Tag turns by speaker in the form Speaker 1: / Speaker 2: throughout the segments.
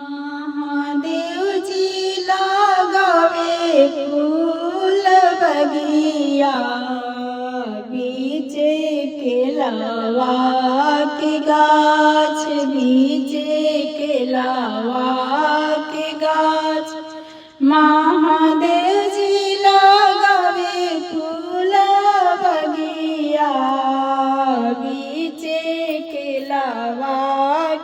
Speaker 1: महादेव जी लगावे फूल बगिया, बीचे केलावा के गाछ, बीचे केलावा के गाछ। महादेव जी लगावे फूल बगिया, बीचे केलावा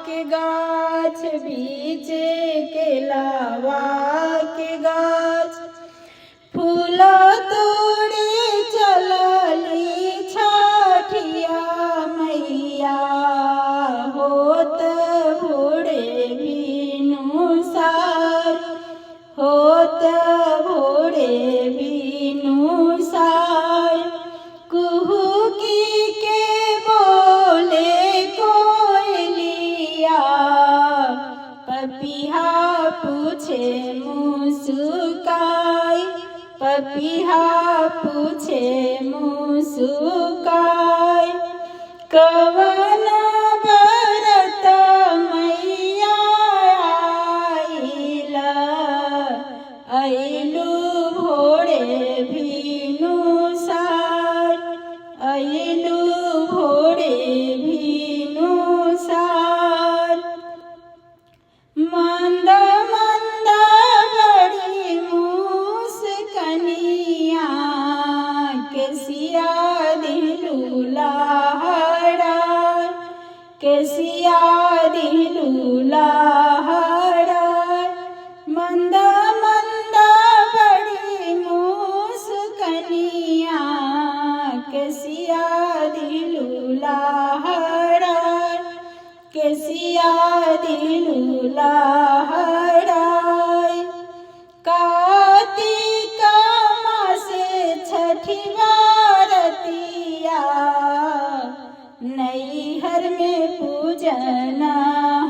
Speaker 1: के गाछ, बीचे केलावा के गाछ। फूल तोड़े चलली छठिया मैया, होत भोरे भिनुसार, होत भोरे भिनुसार। कुहुकी के बोले कोयलिया, पपिहा पूछे मुस्काई, पपिहा पूछे मुस्काई। कवन बरत मैया आइला, अइलू भोरे भिनुसार, अइलू भोरे भिनुसार। मंद मंद बड़ी मुस्कनिया, केसिया दिलू लहराए, केसिया दिलू लहराए। मंद मंद बड़ी मुस्कनिया, केसिया दिलू लहराए, केसिया दिलू लहराए। कार्तिक मासे छठी बारतिया, नैहर में पूजन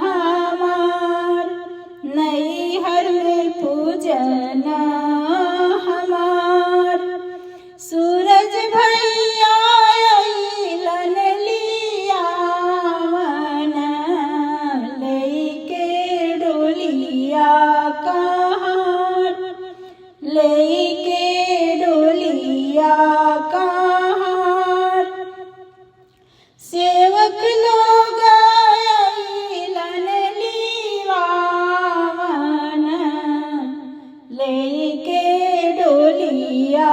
Speaker 1: हमार, नैहर में पूजन हमार। सूरज भैया अइलन लियावन, लेके डोलिया कहार, लेके डोलिया कहार। सेवक लोग अइलन लियावन, लेके डोलिया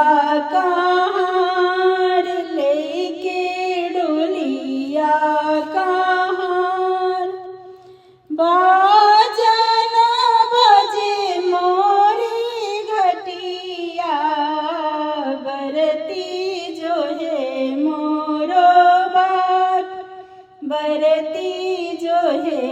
Speaker 1: कहार, लेके डोलिया कहार। बाजन बजे मोरी घटिया, बरती जो है मोरो बाट, बरती जो है